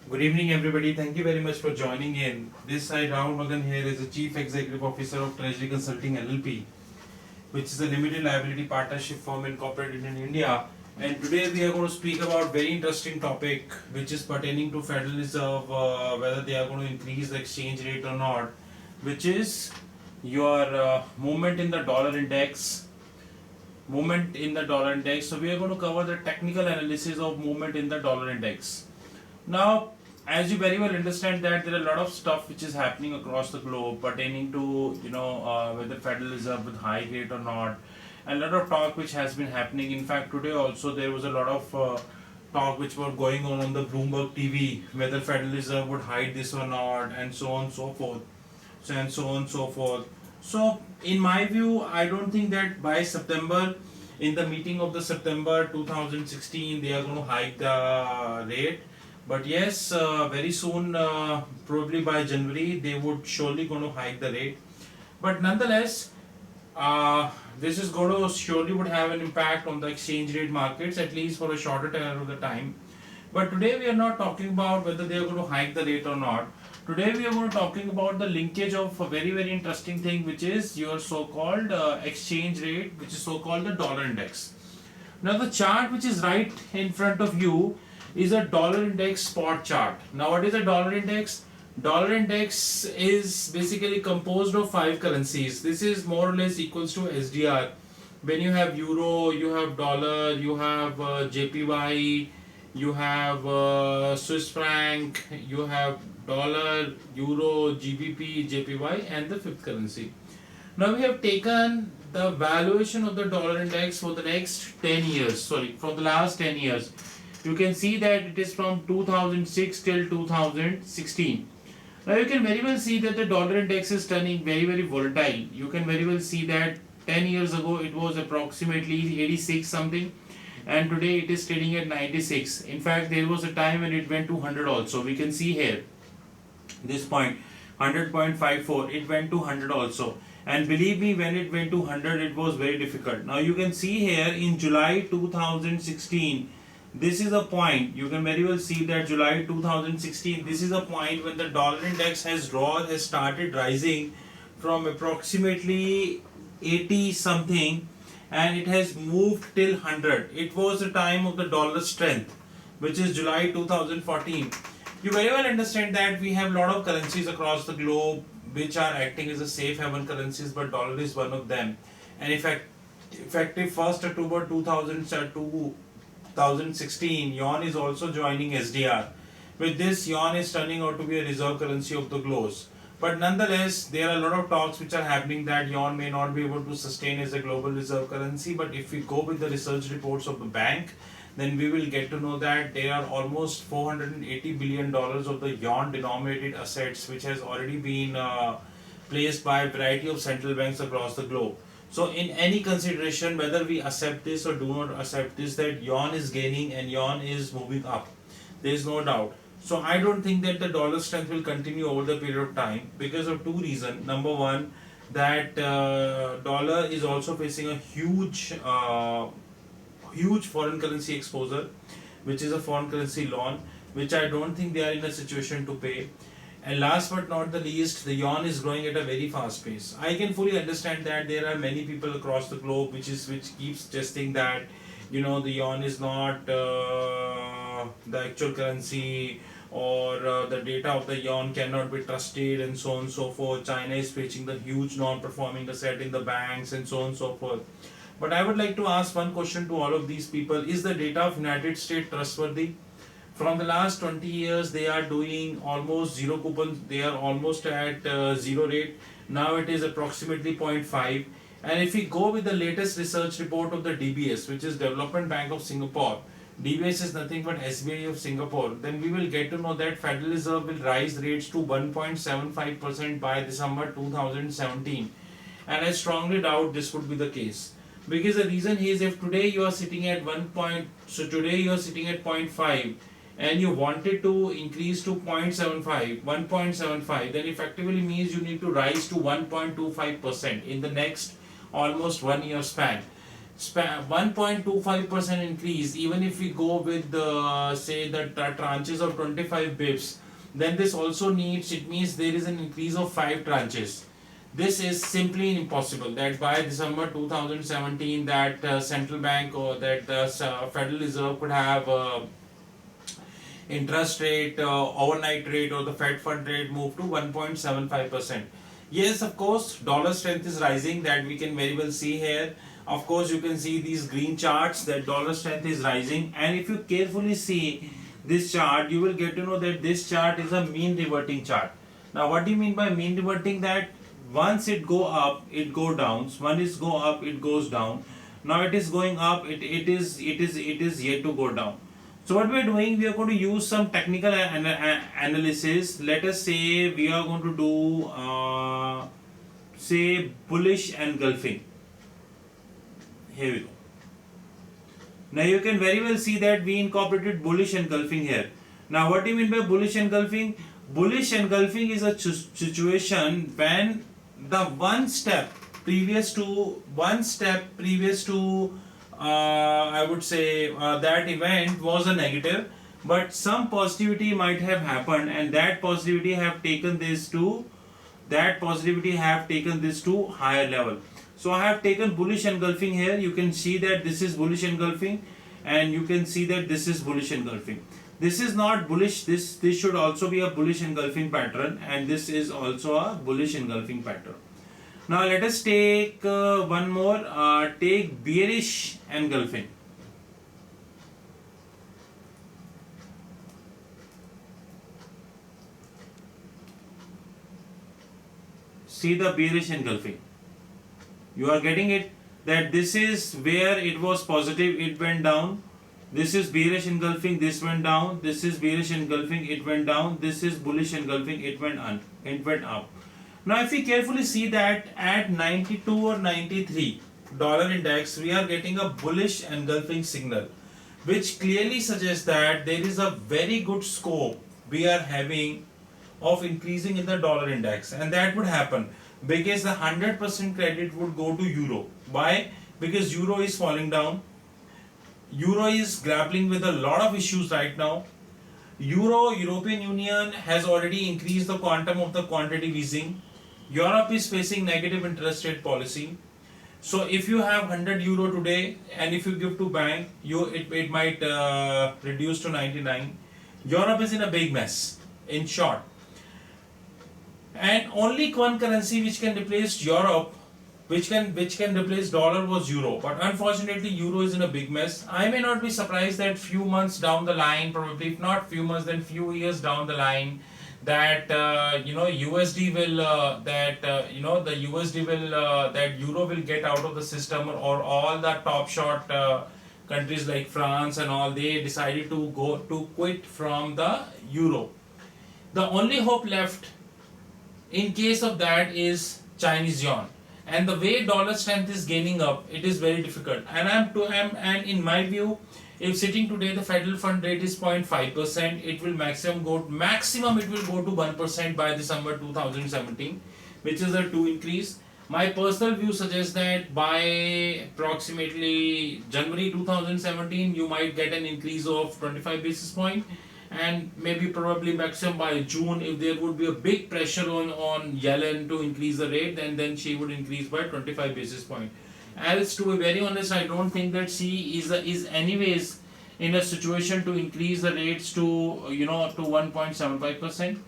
Good evening, everybody. Thank you very much for joining in. This side, Rahul Magan here is the Chief Executive Officer of Treasury Consulting LLP, which is a limited liability partnership firm incorporated in India. And today we are going to speak about very interesting topic, which is pertaining to Federal Reserve, whether they are going to increase the exchange rate or not, which is your movement in the dollar index. So we are going to cover the technical analysis of movement in the dollar index. Now, as you very well understand that there are a lot of stuff which is happening across the globe pertaining to whether Federal Reserve with high rate or not, and a lot of talk which has been happening. In fact, today also there was a lot of talk which were going on the Bloomberg TV whether Federal Reserve would hide this or not, and so on and so forth. So, in my view, I don't think that by September, in the meeting of the September 2016, they are going to hike the rate. But yes, very soon, probably by January, they would surely going to hike the rate. But nonetheless, this is going to surely would have an impact on the exchange rate markets, at least for a shorter tenor of the time. But today we are not talking about whether they are going to hike the rate or not. Today we are going to talking about the linkage of a very interesting thing, which is your so-called exchange rate, which is so-called the dollar index. Now the chart which is right in front of you is a dollar index spot chart. Now what is a dollar index? Dollar index is basically composed of 5 currencies. This is more or less equals to SDR. When you have euro, you have dollar, you have JPY, you have Swiss franc, you have dollar, euro, GBP, JPY, and the 5th currency. Now we have taken the valuation of the dollar index for the next 10 years, from the last 10 years. You can see that it is from 2006 till 2016. Now you can very well see that the dollar index is turning very volatile. You can very well see that 10 years ago it was approximately 86 something, and today it is trading at 96. In fact, there was a time when it went to 100 also. We can see here this point 100.54, it went to 100 also, and believe me, when it went to 100 it was very difficult. Now you can see here in July 2016, this is a point. You can very well see that July 2016, this is a point when the dollar index has started rising from approximately 80 something, and it has moved till 100. It was the time of the dollar strength, which is July 2014. You very well understand that we have a lot of currencies across the globe which are acting as a safe haven currencies, but dollar is one of them. And effective 1st October 2016, yuan is also joining SDR. With this, yuan is turning out to be a reserve currency of the globe. But nonetheless, there are a lot of talks which are happening that yuan may not be able to sustain as a global reserve currency. But if we go with the research reports of the bank, then we will get to know that there are almost $480 billion of the yuan denominated assets which has already been placed by a variety of central banks across the globe. So in any consideration, whether we accept this or do not accept this, that yuan is gaining and yuan is moving up. There is no doubt. So I don't think that the dollar strength will continue over the period of time because of two reasons. Number one, that dollar is also facing a huge foreign currency exposure, which is a foreign currency loan, which I don't think they are in a situation to pay. And last but not the least, the yuan is growing at a very fast pace. I can fully understand that there are many people across the globe which keeps suggesting that the yuan is not the actual currency, or the data of the yuan cannot be trusted, and so on and so forth. China is facing the huge non-performing asset in the banks, and so on and so forth. But I would like to ask one question to all of these people: is the data of United States trustworthy? From the last 20 years, they are doing almost zero coupons. They are almost at zero rate. Now it is approximately 0.5. And if we go with the latest research report of the DBS, which is Development Bank of Singapore, DBS is nothing but SBI of Singapore, then we will get to know that Federal Reserve will rise rates to 1.75% by December 2017. And I strongly doubt this would be the case. Because the reason is, if today you are sitting at today you are sitting at 0.5, and you wanted to increase to 1.75, then effectively means you need to rise to 1.25% in the next almost 1 year span. 1.25% increase, even if we go with the say the tranches of 25 bips, then this also needs, it means there is an increase of 5 tranches. This is simply impossible that by December 2017 that central bank or that the Federal Reserve could have interest rate, overnight rate or the Fed fund rate move to 1.75%. Yes, of course, dollar strength is rising, that we can very well see here. Of course, you can see these green charts that dollar strength is rising, and if you carefully see this chart, you will get to know that this chart is a mean reverting chart. Now, what do you mean by mean reverting? That once it go up, it go down. Once it go up, it goes down. Now it is going up. It is yet to go down. So what we are doing, we are going to use some technical analysis. Let us say we are going to do say bullish engulfing. Here we go. Now you can very well see that we incorporated bullish engulfing here. Now what do you mean by bullish engulfing? Bullish engulfing is a situation when the one step previous to I would say that event was a negative, but some positivity might have happened, and that positivity have taken this to higher level. So I have taken bullish engulfing here. You can see that this is bullish engulfing, and you can see that this is bullish engulfing. This is not bullish. This should also be a bullish engulfing pattern, and this is also a bullish engulfing pattern. Now let us take one more. Take bearish engulfing. See the bearish engulfing. You are getting it, that this is where it was positive, it went down. This is bearish engulfing, this went down. This is bearish engulfing, it went down. This is bullish engulfing, it went up. Now if we carefully see that at 92 or 93 dollar index, we are getting a bullish engulfing signal, which clearly suggests that there is a very good scope we are having of increasing in the dollar index, and that would happen because the 100% credit would go to euro. Why? Because euro is falling down. Euro is grappling with a lot of issues right now. European Union has already increased the quantum of the quantitative easing. Europe is facing negative interest rate policy. So if you have 100 euro today and if you give to bank, it might reduce to 99. Europe is in a big mess, in short. And only one currency which can replace Europe, which can replace dollar, was euro. But unfortunately, euro is in a big mess. I may not be surprised that few months down the line, probably if not few months, then few years down the line, that USD will that euro will get out of the system, or all the top short countries like France and all, they decided to quit from the euro. The only hope left in case of that is Chinese yuan, and the way dollar strength is gaining up, it is very difficult. And in my view, if sitting today the federal fund rate is 0.5%, it will maximum it will go to 1% by December 2017, which is a 2 increase. My personal view suggests that by approximately January 2017, you might get an increase of 25 basis point, and maybe probably maximum by June, if there would be a big pressure on Yellen to increase the rate, then she would increase by 25 basis point. Else, to be very honest, I don't think that she is anyways in a situation to increase the rates to 1.75%.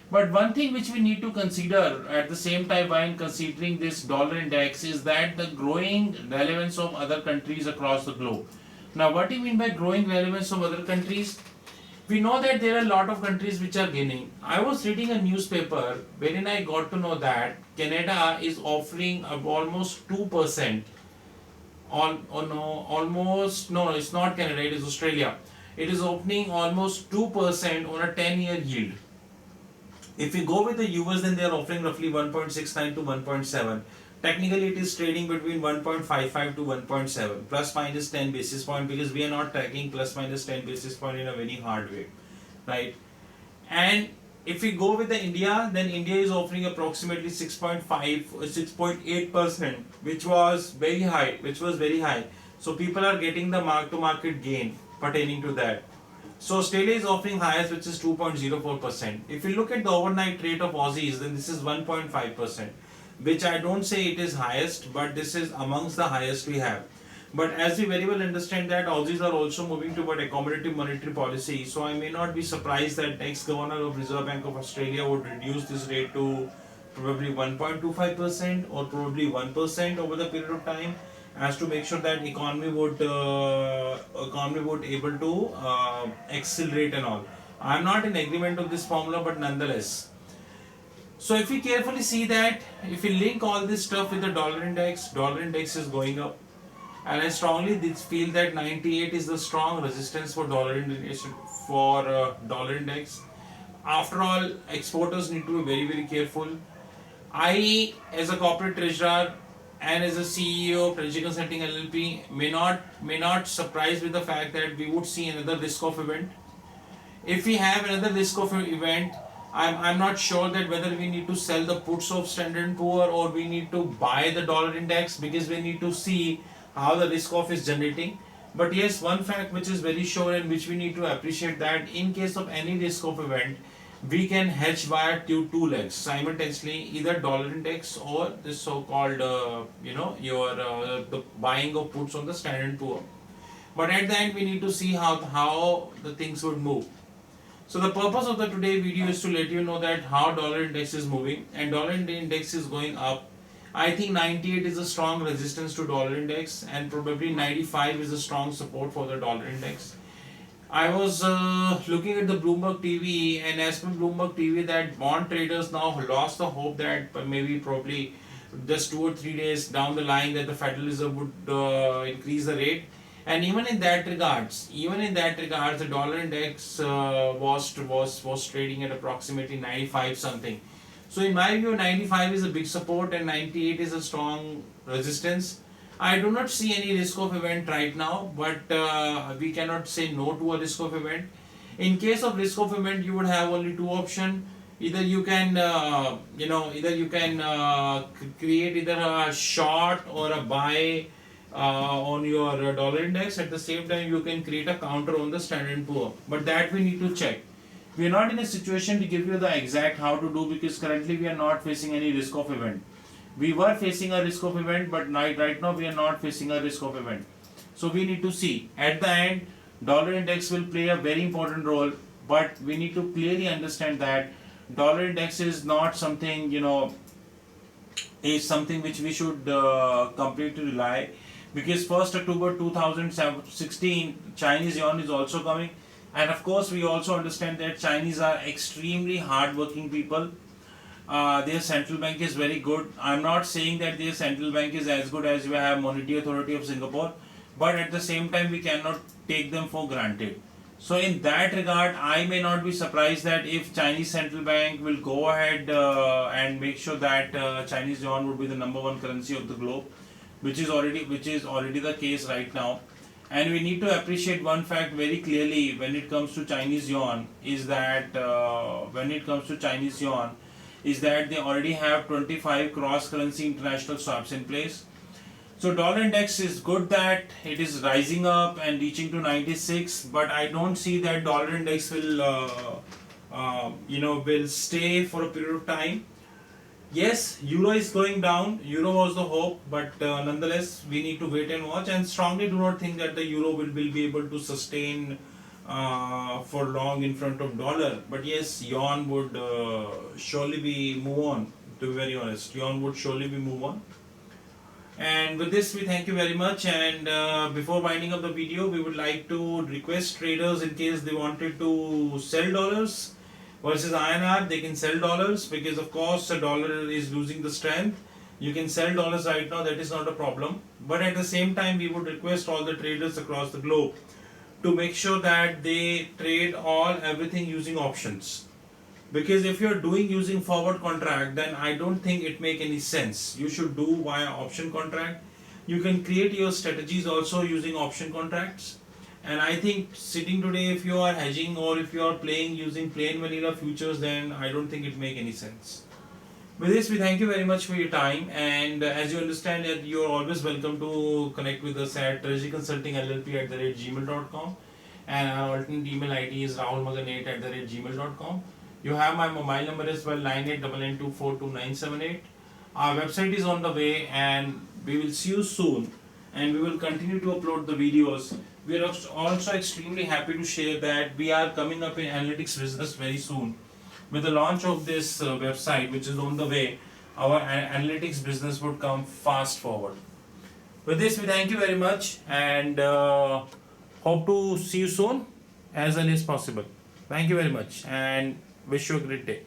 But one thing which we need to consider at the same time while considering this dollar index is that the growing relevance of other countries across the globe. Now, what do you mean by growing relevance of other countries? We know that there are a lot of countries which are gaining. I was reading a newspaper wherein I got to know that Canada is offering almost 2% it's not Canada, it is Australia. It is opening almost 2% on a 10-year yield. If we go with the US, then they are offering roughly 1.69 to 1.7. Technically, it is trading between 1.55 to 1.7, plus minus 10 basis point, because we are not tracking plus minus 10 basis point in a very hard way, right? And if we go with the India, then India is offering approximately 6.5 or 6.8%, which was very high. So people are getting the mark to market gain pertaining to that. So Australia is offering highest, which is 2.04%. If you look at the overnight rate of Aussies, then this is 1.5%, which I don't say it is highest, but this is amongst the highest we have. But as we very well understand that Aussies are also moving toward accommodative monetary policy, so I may not be surprised that ex-governor of Reserve Bank of Australia would reduce this rate to probably 1.25% or probably 1% over the period of time, as to make sure that economy would able to accelerate and all. I'm not in agreement of this formula, but nonetheless. So if we carefully see that, if we link all this stuff with the dollar index is going up, and I strongly feel that 98 is the strong resistance for dollar index. Dollar index. After all, exporters need to be very very careful. I, as a corporate treasurer and as a CEO of Treasury Consulting LLP, may not surprised with the fact that we would see another risk off event. If we have another risk off event, I'm not sure that whether we need to sell the puts of Standard & Poor or we need to buy the dollar index, because we need to see how the risk off is generating. But yes, one fact which is very sure and which we need to appreciate, that in case of any risk off event, we can hedge via two legs simultaneously, either dollar index or this so-called the buying of puts on the Standard & Poor. But at the end we need to see how the things would move. So the purpose of the today video is to let you know that how dollar index is moving, and dollar index is going up. I think 98 is a strong resistance to dollar index, and probably 95 is a strong support for the dollar index. I was looking at the Bloomberg TV, and as per Bloomberg TV, that bond traders now lost the hope that probably just 2 or 3 days down the line that the Federal Reserve would increase the rate. And even in that regards, the dollar index was trading at approximately 95 something. So in my view, 95 is a big support and 98 is a strong resistance. I do not see any risk of event right now, but we cannot say no to a risk of event. In case of risk of event, you would have only two options. Either you can, create either a short or a buy on your dollar index. At the same time, you can create a counter on the Standard & Poor. But that we need to check. We are not in a situation to give you the exact how to do, because currently we are not facing any risk of event. We were facing a risk of event, but right now we are not facing a risk of event. So we need to see. At the end, dollar index will play a very important role, but we need to clearly understand that dollar index is not something, is something which we should completely rely, because 1st October 2016 Chinese yuan is also coming, and of course we also understand that Chinese are extremely hard-working people. Their central bank is very good. I'm not saying that their central bank is as good as we have Monetary Authority of Singapore, but at the same time we cannot take them for granted. So in that regard, I may not be surprised that if Chinese central bank will go ahead and make sure that Chinese yuan would be the #1 currency of the globe, which is already the case right now. And we need to appreciate one fact very clearly when it comes to Chinese yuan, is that they already have 25 cross currency international swaps in place. So dollar index is good that it is rising up and reaching to 96, but I don't see that dollar index will stay for a period of time. Yes, euro is going down. Euro was the hope, but nonetheless we need to wait and watch. And strongly do not think that the euro will be able to sustain for long in front of dollar. But yes, yuan would surely be move on. To be very honest, yuan would surely be move on. And with this, we thank you very much. And before winding up the video, we would like to request traders, in case they wanted to sell dollars versus INR, they can sell dollars, because of course the dollar is losing the strength. You can sell dollars right now, that is not a problem. But at the same time, we would request all the traders across the globe to make sure that they trade everything using options. Because if you're doing using forward contract, then I don't think it make any sense. You should do via option contract. You can create your strategies also using option contracts. And I think sitting today, if you are hedging or if you are playing using plain vanilla futures, then I don't think it make any sense. With this, we thank you very much for your time, and as you understand that you are always welcome to connect with us at treasuryconsultingllp@gmail.com, and our alternate email ID is rahulmagan8@gmail.com. You have my mobile number as well, 9899242978. Our website is on the way, and we will see you soon, and we will continue to upload the videos. We are also extremely happy to share that we are coming up in analytics business very soon. With the launch of this website, which is on the way, our analytics business would come fast forward. With this, we thank you very much, and hope to see you soon as early as possible. Thank you very much, and wish you a great day.